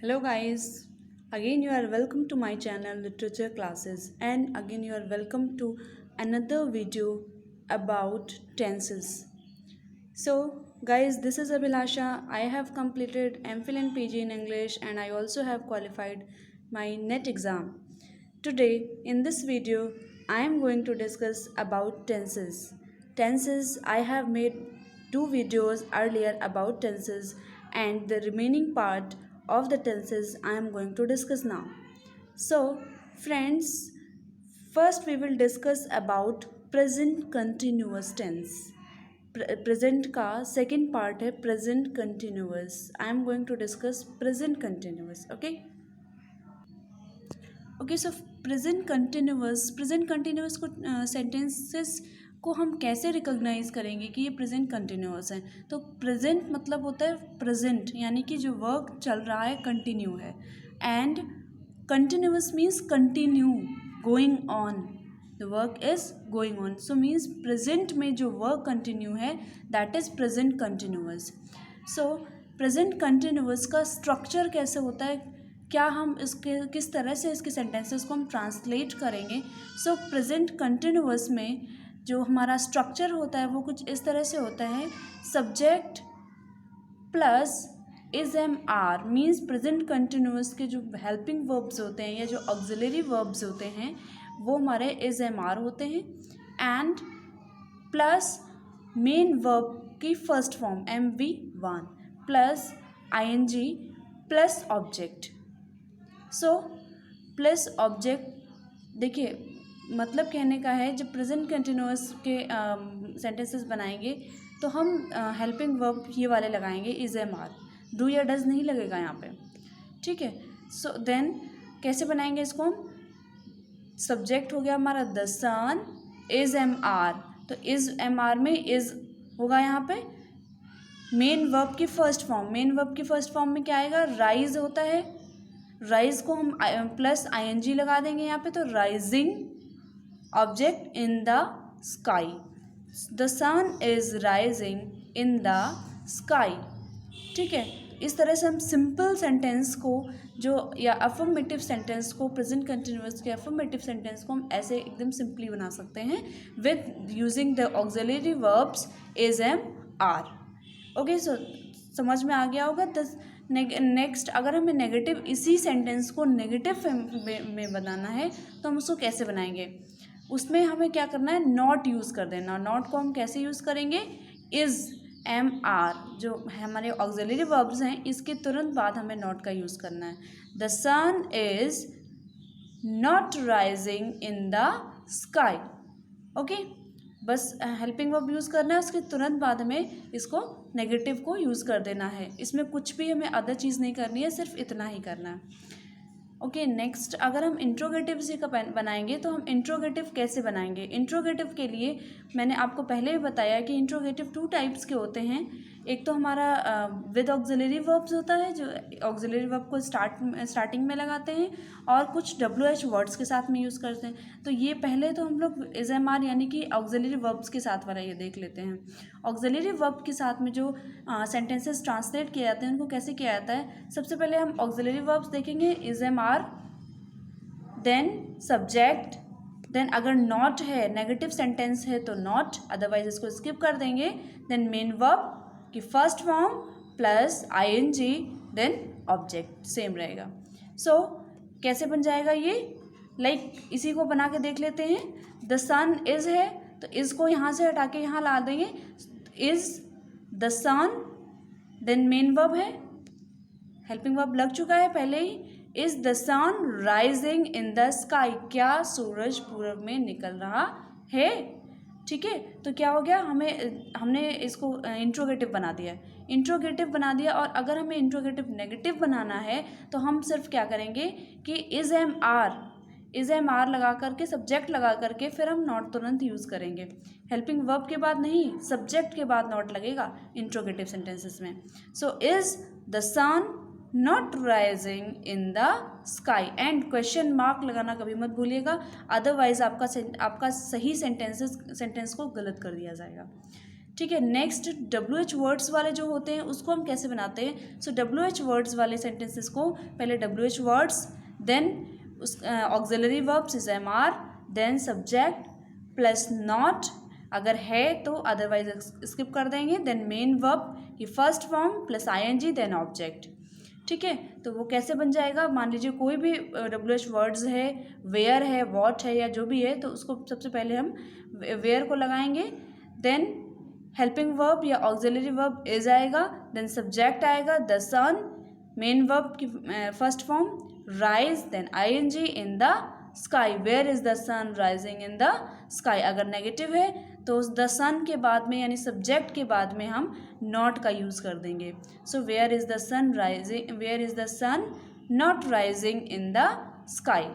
Hello guys, again you are welcome to my channel Literature Classes, and again you are welcome to another video about tenses. So guys, this is Abhilasha. I have completed MPhil and PG in English, and I also have qualified my NET exam. Today in this video I am going to discuss about tenses. Tenses, I have made two videos earlier about tenses, and the remaining part of the tenses I am going to discuss now. So friends, first we will discuss about present continuous tense. Present का second part है present continuous. I am going to discuss present continuous. Okay so present continuous को sentences को हम कैसे recognise करेंगे कि ये present continuous है. तो प्रेजेंट मतलब होता है प्रेजेंट, यानी कि जो वर्क चल रहा है कंटिन्यू है. And continuous means continue, going on, the work is going on. So means present में जो वर्क कंटिन्यू है that is present continuous. So present continuous का स्ट्रक्चर कैसे होता है, क्या हम इसके किस तरह से इसके सेंटेंसेस को हम ट्रांसलेट करेंगे. सो प्रेजेंट कंटिन्यूअस में जो हमारा स्ट्रक्चर होता है वो कुछ इस तरह से होता है. Subject plus is am are means present continuous के जो हेल्पिंग वर्ब्स होते हैं या जो ऑक्सिलरी वर्ब्स होते हैं वो हमारे इज एम आर होते हैं. एंड प्लस मेन वर्ब की first form M V one plus I N G plus object. So plus object, देखिए मतलब कहने का है जब प्रेजेंट कंटिन्यूअस के सेंटेंसेस बनाएंगे तो हम हेल्पिंग वर्ब ये वाले लगाएंगे इज एम आर. डू या डज नहीं लगेगा यहाँ पे, ठीक है. सो देन कैसे बनाएंगे इसको हम. सब्जेक्ट हो गया हमारा the sun, is am are, तो इज एम आर में इज होगा यहाँ पे. मेन वर्ब की फर्स्ट फॉर्म, मेन वर्ब की फर्स्ट फॉर्म में क्या आएगा, राइज होता है. राइज को हम प्लस आई एन जी लगा देंगे यहाँ पे, तो rising object in the sky. The sun is rising in the sky, ठीक है. इस तरह से हम सिंपल सेंटेंस को जो या अफर्मेटिव सेंटेंस को, प्रेजेंट कंटिन्यूअस के अफर्मेटिव सेंटेंस को हम ऐसे एकदम सिंपली बना सकते हैं with using the auxiliary verbs is am are. Okay, so समझ में आ गया होगा. नेक्स्ट अगर हमें नेगेटिव, इसी सेंटेंस को नेगेटिव में बनाना है तो हम उसको कैसे बनाएंगे. उसमें हमें क्या करना है, नॉट यूज़ कर देना. नॉट को हम कैसे यूज़ करेंगे, इज़ एम आर जो हमारे ऑक्सिलरी वर्ब्स हैं इसके तुरंत बाद हमें नॉट का यूज़ करना है. The sun is not rising in the sky. Okay, बस हेल्पिंग वर्ब यूज़ करना है, उसके तुरंत बाद हमें इसको नेगेटिव को यूज़ कर देना है. इसमें कुछ भी हमें अदर चीज़ नहीं करनी है, सिर्फ इतना ही करना है. ओके, नेक्स्ट अगर हम इंट्रोगेटिव से बनाएंगे तो हम इंट्रोगेटिव कैसे बनाएंगे. इंट्रोगेटिव के लिए मैंने आपको पहले भी बताया कि इंट्रोगेटिव टू टाइप्स के होते हैं. एक तो हमारा विद ऑक्सिलरी वर्ब्स होता है, जो ऑक्सिलरी वर्ब को स्टार्टिंग में लगाते हैं और कुछ डब्ल्यू एच वर्ड्स के साथ में यूज़ करते हैं. तो ये पहले तो हम लोग इज एम आर यानी कि ऑक्सिलरी वर्ब्स के साथ वाला ये देख लेते हैं. ऑक्सिलरी वर्ब के साथ में जो सेंटेंसेस ट्रांसलेट किए जाते हैं उनको कैसे किया जाता है. सबसे पहले हम ऑक्सिलरी वर्ब्स देखेंगे, is am are, then subject, then अगर नॉट है, नेगेटिव सेंटेंस है तो नॉट, अदरवाइज इसको स्किप कर देंगे. देन मेन वर्ब की first form plus I N G, then object same रहेगा. सो कैसे बन जाएगा ये, लाइक इसी को बना के देख लेते हैं. द सन इज है तो इज को यहाँ से हटा के यहाँ ला देंगे, is the sun, then main verb है, हेल्पिंग वर्ब लग चुका है पहले ही. Is the sun rising in the sky, क्या सूरज पूरब में निकल रहा है, ठीक है. तो क्या हो गया, हमने इसको इंट्रोगेटिव बना दिया है, इंट्रोगेटिव बना दिया. और अगर हमें इंट्रोगेटिव नेगेटिव बनाना है तो हम सिर्फ क्या करेंगे कि इज एम आर लगा करके, सब्जेक्ट लगा करके फिर हम नॉट तुरंत यूज़ करेंगे. हेल्पिंग वर्ब के बाद नहीं, सब्जेक्ट के बाद नॉट लगेगा इंट्रोगेटिव सेंटेंसेस में. So is the sun not rising in the sky, and question mark लगाना कभी मत भूलिएगा, अदरवाइज आपका सही सेंटेंस को गलत कर दिया जाएगा. ठीक है। नेक्स्ट WH वर्ड्स वाले जो होते हैं उसको हम कैसे बनाते हैं? सो WH वर्ड्स वाले सेंटेंसेस को पहले WH वर्ड्स, देन उस auxiliary verbs is MR, then subject plus not अगर है तो, अदरवाइज स्किप कर देंगे, देन मेन वर्ब की first form plus ING then object. ठीक है, तो वो कैसे बन जाएगा? मान लीजिए कोई भी WH वर्ड्स है, वेयर है, वॉट है या जो भी है, तो उसको सबसे पहले हम वेयर को लगाएंगे, देन हेल्पिंग वर्ब या ऑक्सिलरी वर्ब इज आएगा, देन सब्जेक्ट आएगा द सन, मेन वर्ब की first form rise, then ING in the sky, where is the sun rising in the sky. अगर नेगेटिव है तो द सन के बाद में यानी सब्जेक्ट के बाद में हम नॉट का यूज़ कर देंगे। So where is the sun rising, where is the sun not rising in the sky.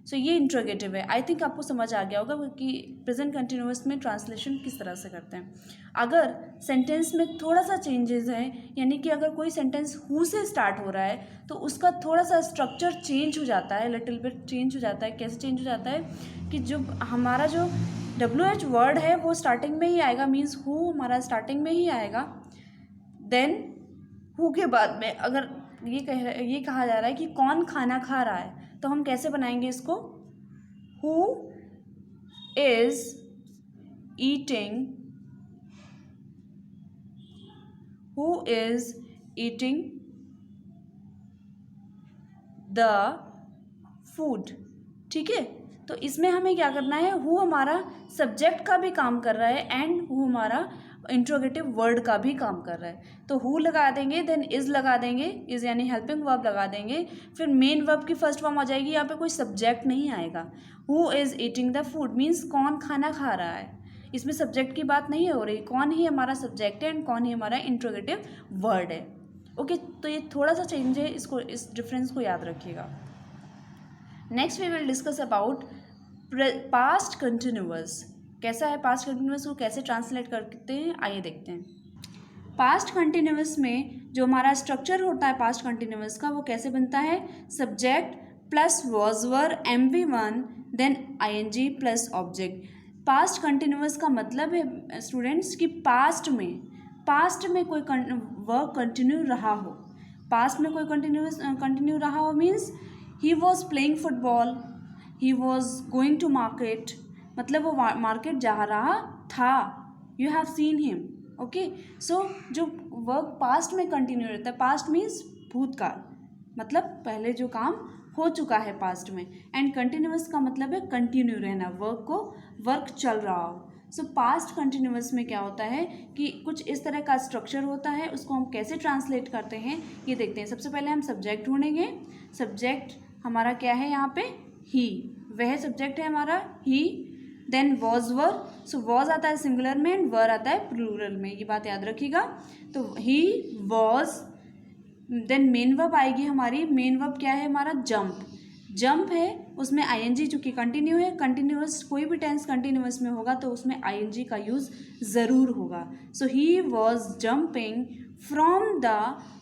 So ये इंट्रोगेटिव है। आई थिंक आपको समझ आ गया होगा कि प्रेजेंट कंटिन्यूअस में ट्रांसलेशन किस तरह से करते हैं। अगर सेंटेंस में थोड़ा सा चेंजेस हैं, यानी कि अगर कोई सेंटेंस हु से स्टार्ट हो रहा है तो उसका थोड़ा सा स्ट्रक्चर चेंज हो जाता है, लिटिल बिट चेंज हो जाता है। कैसे चेंज हो जाता है कि जो हमारा जो WH वर्ड है वो स्टार्टिंग में ही आएगा, मीन्स हु हमारा स्टार्टिंग में ही आएगा। देन हु के बाद में अगर ये कहा जा रहा है कि कौन खाना खा रहा है, तो हम कैसे बनाएंगे इसको? Who is eating, who is eating the food. ठीक है, तो इसमें हमें क्या करना है? हु हमारा सब्जेक्ट का भी काम कर रहा है एंड हु हमारा इंट्रोगेटिव वर्ड का भी काम कर रहा है। तो हु लगा देंगे, देन इज लगा देंगे, इज यानी हेल्पिंग वर्ब लगा देंगे, फिर मेन वर्ब की फर्स्ट फॉर्म आ जाएगी। यहाँ पे कोई सब्जेक्ट नहीं आएगा। Who is eating the food means कौन खाना खा रहा है, इसमें सब्जेक्ट की बात नहीं हो रही, कौन ही हमारा सब्जेक्ट है एंड कौन ही हमारा इंट्रोगेटिव वर्ड है। ओके, तो ये थोड़ा सा चेंज है, इसको इस डिफरेंस को याद रखिएगा। Next we will discuss about past continuous. कैसा है पास्ट कंटिन्यूअस को कैसे ट्रांसलेट करते हैं, आइए देखते हैं। पास्ट कंटिन्यूअस में जो हमारा स्ट्रक्चर होता है पास्ट कंटिन्यूअस का, वो कैसे बनता है? Subject plus was were MV1 then ING plus object. Past continuous का मतलब है स्टूडेंट्स कि पास्ट में कोई वर्क कंटिन्यू रहा हो, पास्ट में कोई कंटिन्यू रहा हो means he was playing football, he was going to market, मतलब वो मार्केट जा रहा था, you have seen him. Okay, so जो वर्क पास्ट में कंटिन्यू रहता है, पास्ट मीन्स भूतकाल, मतलब पहले जो काम हो चुका है पास्ट में, एंड कंटिन्यूअस का मतलब है कंटिन्यू रहना, वर्क चल रहा हो। सो पास्ट कंटिन्यूअस में क्या होता है कि कुछ इस तरह का स्ट्रक्चर होता है, उसको हम कैसे ट्रांसलेट करते हैं ये देखते हैं। सबसे पहले हम सब्जेक्ट ढूंढेंगे। सब्जेक्ट हमारा क्या है यहाँ पे? ही, वह सब्जेक्ट है हमारा ही। Then was were, so was आता है सिंगुलर में एंड वर आता है प्लूरल में, ये बात याद रखिएगा। तो he was, then main verb आएगी हमारी, मेन वर्ब क्या है हमारा? जंप है, उसमें ING चूँकि कंटिन्यू है, कंटिन्यूअस कोई भी टेंस कंटिन्यूअस में होगा तो उसमें ING का यूज़ ज़रूर होगा। So he was jumping from the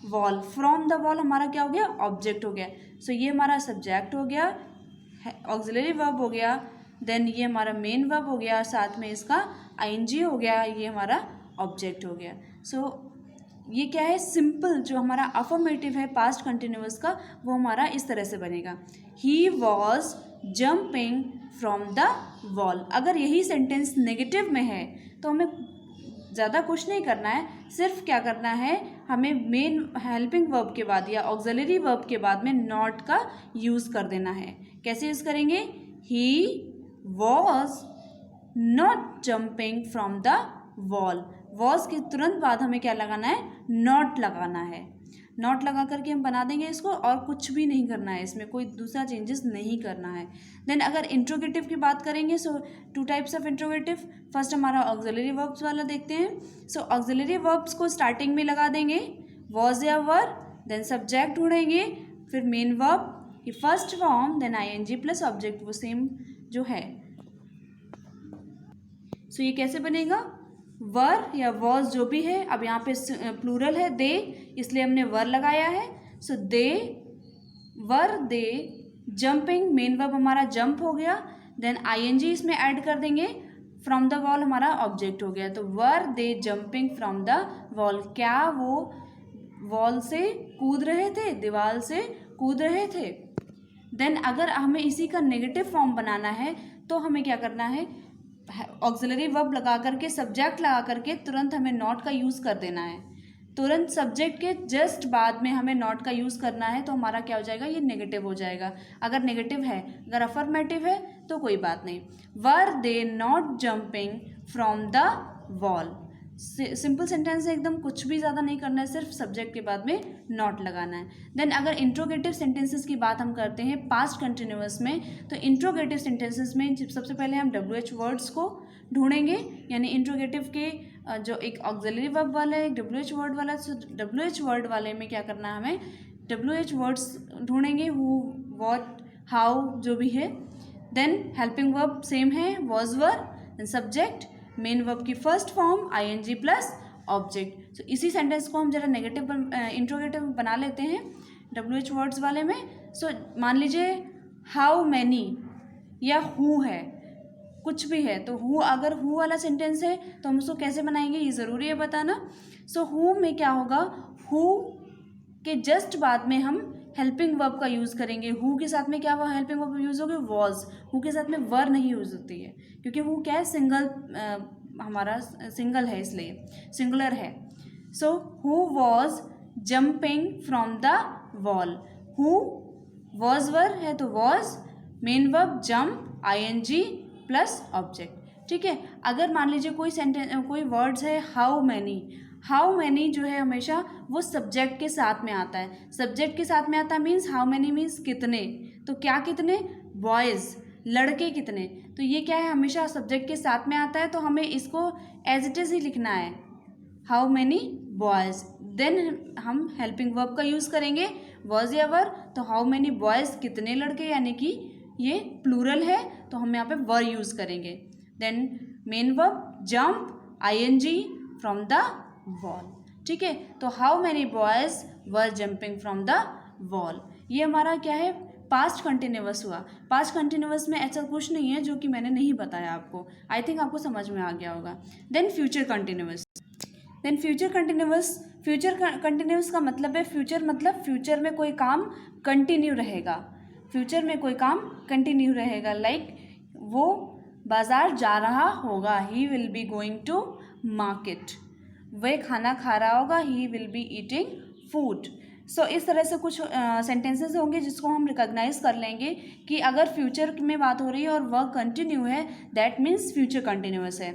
wall, from the wall हमारा क्या हो गया? ऑब्जेक्ट हो गया। सो ये हमारा सब्जेक्ट हो गया, ऑक्सिलरी वर्ब हो गया, देन ये हमारा मेन वर्ब हो गया, साथ में इसका ING हो गया, ये हमारा ऑब्जेक्ट हो गया। सो ये क्या है? सिंपल जो हमारा अफर्मेटिव है पास्ट कंटिन्यूअस का, वो हमारा इस तरह से बनेगा, ही was jumping from the wall. अगर यही सेंटेंस नेगेटिव में है तो हमें ज़्यादा कुछ नहीं करना है, सिर्फ क्या करना है, हमें मेन हेल्पिंग वर्ब के बाद या ऑक्सिलरी वर्ब के बाद में नॉट का यूज़ कर देना है। कैसे यूज़ करेंगे? He was not jumping from the wall, was के तुरंत बाद हमें क्या लगाना है? नॉट लगाना है। नॉट लगा करके हम बना देंगे इसको, और कुछ भी नहीं करना है, इसमें कोई दूसरा चेंजेस नहीं करना है। देन अगर इंट्रोगेटिव की बात करेंगे, सो 2 टाइप्स ऑफ इंट्रोगेटिव। फर्स्ट हमारा ऑक्सिलरी वर्ब्स वाला देखते हैं। सो ऑक्सिलरी वर्ब्स को स्टार्टिंग में लगा देंगे, वॉज या वर, देन सब्जेक्ट ढूंढेंगे, फिर मेन वर्ब की first form, then ING plus object, वो सेम जो है। सो ये कैसे बनेगा? वर या वॉज जो भी है, अब यहाँ पे प्लूरल है दे, इसलिए हमने वर लगाया है। सो दे वर, दे जंपिंग, मेन वर्ब हमारा जंप हो गया, देन ING इसमें ऐड कर देंगे, फ्रॉम द वॉल हमारा ऑब्जेक्ट हो गया, तो वर दे जंपिंग फ्रॉम द वॉल, क्या वो वॉल से कूद रहे थे, दीवार से कूद रहे थे। देन अगर हमें इसी का नेगेटिव फॉर्म बनाना है तो हमें क्या करना है, ऑक्सिलरी वर्ब लगा करके, सब्जेक्ट लगा करके तुरंत हमें नॉट का यूज़ कर देना है। तुरंत सब्जेक्ट के जस्ट बाद में हमें नॉट का यूज़ करना है, तो हमारा क्या हो जाएगा, ये नेगेटिव हो जाएगा। अगर नेगेटिव है, अगर अफर्मेटिव है तो कोई बात नहीं। Were they not jumping from the wall, simple sentence है एकदम, कुछ भी ज़्यादा नहीं करना है, सिर्फ सब्जेक्ट के बाद में नॉट लगाना है। देन अगर इंट्रोगेटिव सेंटेंसेस की बात हम करते हैं पास्ट कंटिन्यूअस में, तो इंट्रोगेटिव सेंटेंसेस में सबसे पहले हम WH वर्ड्स को ढूंढेंगे, यानी इंट्रोगेटिव के जो एक ऑक्सिलरी वर्ब वाला है, एक WH वर्ड वाला है, तो WH वर्ड वाले में क्या करना है, हमें WH वर्ड्स ढूंढेंगे, हु, व्हाट, हाउ, जो भी है। देन हेल्पिंग वर्ब सेम है, was were, then subject, main verb की first form ING plus object. तो इसी सेंटेंस को हम जरा नेगेटिव इंट्रोगेटिव बना लेते हैं WH वर्ड्स वाले में। सो मान लीजिए हाउ मैनी या हु है, कुछ भी है, तो हु, अगर हु वाला सेंटेंस है तो हम उसको कैसे बनाएंगे, ये ज़रूरी है बताना। सो हु में क्या होगा, हु के जस्ट बाद में हम हेल्पिंग वर्ब का यूज़ करेंगे। हु के साथ में क्या हुआ, हेल्पिंग वर्ब यूज़ होगी, वॉज। हु के साथ में वर नहीं यूज़ होती है, क्योंकि हु क्या है, सिंगल, हमारा सिंगल है, इसलिए सिंगुलर है। So who was jumping from the wall, who, was were है तो was, main verb jump, ING plus object. ठीक है, अगर मान लीजिए कोई सेंटेंस, कोई वर्ड्स है हाउ मैनी, हाउ मैनी जो है हमेशा वो सब्जेक्ट के साथ में आता है, सब्जेक्ट के साथ में आता है, मीन्स हाउ मैनी मीन्स कितने, तो क्या कितने, बॉयज़, लड़के कितने, तो ये क्या है, हमेशा सब्जेक्ट के साथ में आता है, तो हमें इसको एज इट इज़ ही लिखना है, हाउ मैनी बॉयज़। देन हम हेल्पिंग वर्ब का यूज़ करेंगे, वॉज या वर, तो हाउ मैनी बॉयज़, कितने लड़के, यानी कि ये प्लूरल है तो हम यहाँ पे वर यूज़ करेंगे। Then main verb jump, ING from the wall. ठीक है, तो how many boys were jumping from the wall, ये हमारा क्या है, पास्ट कंटिन्यूअस हुआ। पास्ट कंटिन्यूअस में ऐसा कुछ नहीं है जो कि मैंने नहीं बताया आपको, आई थिंक आपको समझ में आ गया होगा। Then future continuous, then future continuous, future continuous का मतलब है, फ्यूचर मतलब फ्यूचर में कोई काम कंटिन्यू रहेगा, फ्यूचर में कोई काम कंटिन्यू रहेगा। लाइक वो बाज़ार जा रहा होगा, he will be going to market, वह खाना खा रहा होगा, he will be eating food. So इस तरह से कुछ सेंटेंसेस होंगे जिसको हम रिकॉग्नाइज कर लेंगे कि अगर फ्यूचर में बात हो रही है और वह कंटिन्यू है, दैट मीन्स फ्यूचर कंटिन्यूअस है।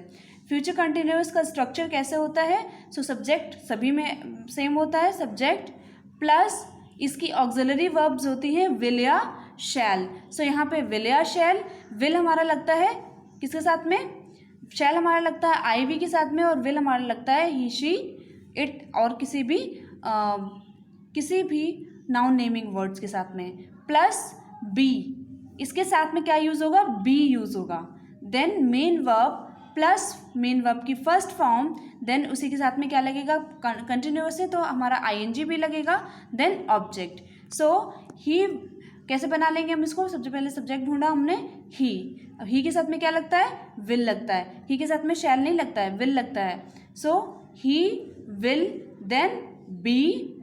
फ्यूचर कंटिन्यूअस का स्ट्रक्चर कैसे होता है, सो सब्जेक्ट सभी में सेम होता है, सब्जेक्ट प्लस इसकी ऑक्सिलरी वर्ब्स होती हैं विल या शैल। सो यहाँ पे विल या शैल, विल हमारा लगता है किसके साथ में, शैल हमारा लगता है IV के साथ में, और विल हमारा लगता है ही, शी, इट, और किसी भी नाउन नेमिंग वर्ड्स के साथ में, प्लस बी, इसके साथ में क्या यूज़ होगा, बी यूज़ होगा। Then main verb plus main verb की फर्स्ट फॉर्म, देन उसी के साथ में क्या लगेगा, कंटिन्यूअस है तो हमारा ING भी लगेगा, देन ऑब्जेक्ट। सो ही कैसे बना लेंगे हम इसको, सबसे पहले सब्जेक्ट ढूंढा हमने ही, अब ही के साथ में क्या लगता है, विल लगता है, ही के साथ में शैल नहीं लगता है, विल लगता है। So he will, then be,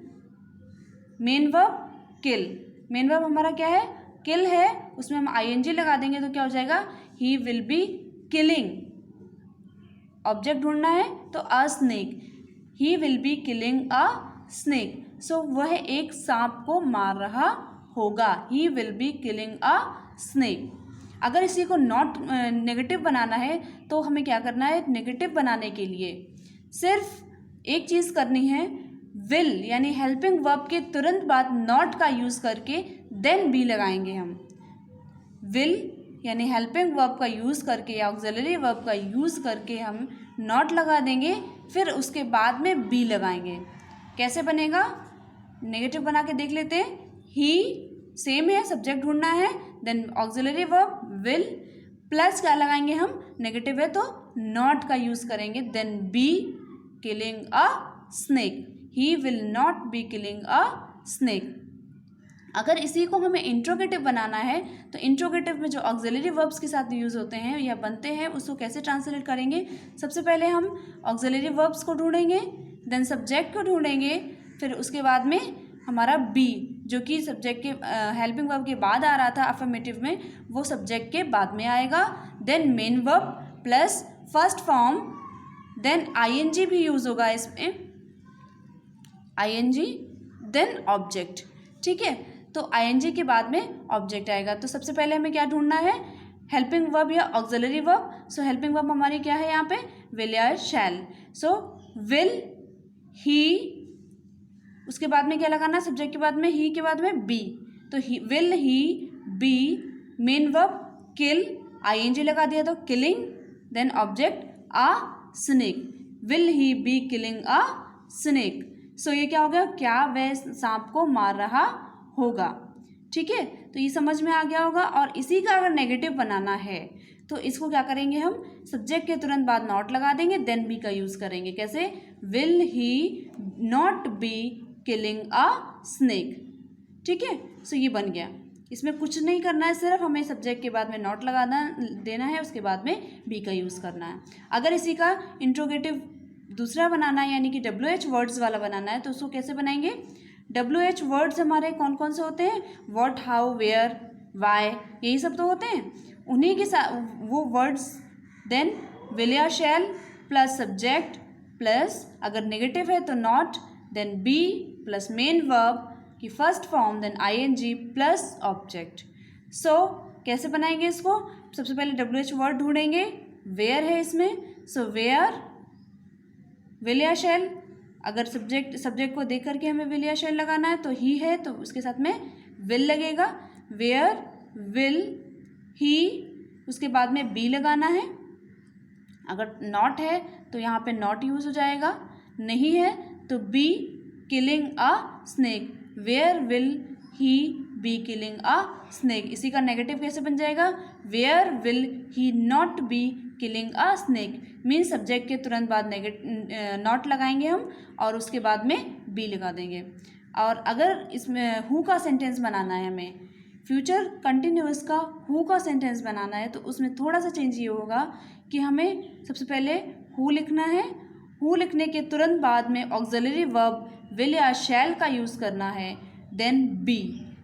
main verb kill, main verb हमारा क्या है, किल है, उसमें हम ING लगा देंगे तो क्या हो जाएगा, he will be killing. Object ढूंढना है तो a snake, he will be killing a snake, so वह एक सांप को मार रहा होगा, he will be killing a snake. अगर इसी को नॉट नेगेटिव बनाना है तो हमें क्या करना है, नेगेटिव बनाने के लिए सिर्फ एक चीज़ करनी है, विल यानी हेल्पिंग वर्ब के तुरंत बाद नॉट का यूज़ करके देन बी लगाएंगे हम। विल यानी हेल्पिंग वर्ब का यूज़ करके या ऑक्सिलरी वर्ब का यूज़ करके हम नॉट लगा देंगे, फिर उसके बाद में बी लगाएंगे। कैसे बनेगा, नेगेटिव बना के देख लेते हैं। ही सेम है, सब्जेक्ट ढूंढना है, then auxiliary verb will plus क्या लगाएंगे हम, नेगेटिव है तो नॉट का यूज़ करेंगे, then be killing a snake, he will not be killing a snake. अगर इसी को हमें इंट्रोगेटिव बनाना है तो इंट्रोगेटिव में जो ऑक्सिलरी वर्ब्स के साथ यूज़ होते हैं या बनते हैं उसको कैसे ट्रांसलेट करेंगे। सबसे पहले हम ऑक्सिलरी वर्ब्स को ढूंढेंगे, देन सब्जेक्ट को ढूंढेंगे, फिर उसके बाद में हमारा बी जो कि सब्जेक्ट के हेल्पिंग वर्ब के बाद आ रहा था अफर्मेटिव में, वो सब्जेक्ट के बाद में आएगा। Then main verb plus first form, then ING भी यूज़ होगा इसमें, आईएनजी देन ऑब्जेक्ट। ठीक है, तो आईएनजी के बाद में ऑब्जेक्ट आएगा। तो सबसे पहले हमें क्या ढूंढना है, हेल्पिंग वर्ब या ऑक्सिलरी वर्ब। सो हेल्पिंग वर्ब हमारी क्या है यहाँ पे, विल या शैल। सो विल, ही, उसके बाद में क्या लगाना, सब्जेक्ट के बाद में ही के बाद में बी। तो will he be, main verb kill, ING लगा दिया तो killing, then object a snake, will he be killing a snake. So ये क्या हो गया, क्या वह सांप को मार रहा होगा। ठीक है, तो ये समझ में आ गया होगा। और इसी का अगर नेगेटिव बनाना है तो इसको क्या करेंगे, हम सब्जेक्ट के तुरंत बाद नॉट लगा देंगे, देन बी का यूज़ करेंगे। कैसे, will he not be killing a snake. ठीक है, सो ये बन गया। इसमें कुछ नहीं करना है, सिर्फ हमें सब्जेक्ट के बाद में नॉट लगाना देना है, उसके बाद में बी का यूज़ करना है। अगर इसी का इंट्रोगेटिव दूसरा बनाना है यानी कि WH वर्ड्स वाला बनाना है तो उसको कैसे बनाएंगे। WH वर्ड्स हमारे कौन कौन से होते हैं, व्हाट, हाउ, वेयर, वाई, यही सब तो होते हैं। उन्हीं के साथ वो वर्ड्स, देन विल या शैल प्लस सब्जेक्ट प्लस अगर नेगेटिव है तो not, then be plus main verb की first form, then ING plus object. So कैसे बनाएंगे इसको, सबसे पहले WH वर्ड ढूंढेंगे, वेयर है इसमें, सो वेयर विल या शैल। अगर सब्जेक्ट को देख करके हमें विल या शैल लगाना है तो ही है तो उसके साथ में विल लगेगा, वेयर विल ही, उसके बाद में बी लगाना है। अगर नॉट है तो यहाँ पे नॉट यूज़ हो जाएगा, नहीं है तो be killing a snake, where will he be killing a snake. इसी का नेगेटिव कैसे बन जाएगा, where will he not be killing a snake. Mean subject के तुरंत बाद नॉट लगाएंगे हम और उसके बाद में बी लगा देंगे। और अगर इसमें हु का सेंटेंस बनाना है, हमें फ्यूचर कंटिन्यूअस का हु का सेंटेंस बनाना है तो उसमें थोड़ा सा चेंज ये होगा कि हमें सबसे पहले हु लिखना है, हु लिखने के तुरंत बाद में ऑक्सिलरी वर्ब विल या शैल का यूज़ करना है, देन बी।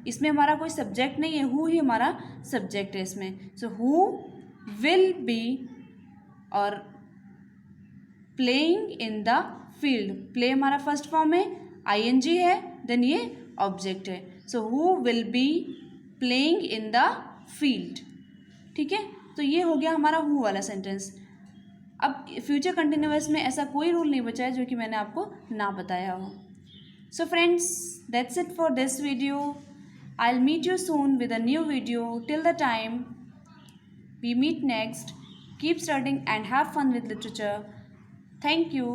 इसमें हमारा कोई सब्जेक्ट नहीं है, हु ही हमारा सब्जेक्ट है इसमें। सो हु विल बी और playing in the field, play हमारा फर्स्ट फॉर्म है, आईएनजी है, देन ये ऑब्जेक्ट है। So who will be playing in the field. ठीक है, तो ये हो गया हमारा हु वाला सेंटेंस। अब फ्यूचर कंटिन्यूअस में ऐसा कोई रूल नहीं बचा है जो कि मैंने आपको ना बताया हो। So friends, that's it for this video. I will meet you soon with a new video. Till the time we meet next, keep studying and have fun with literature. Thank you.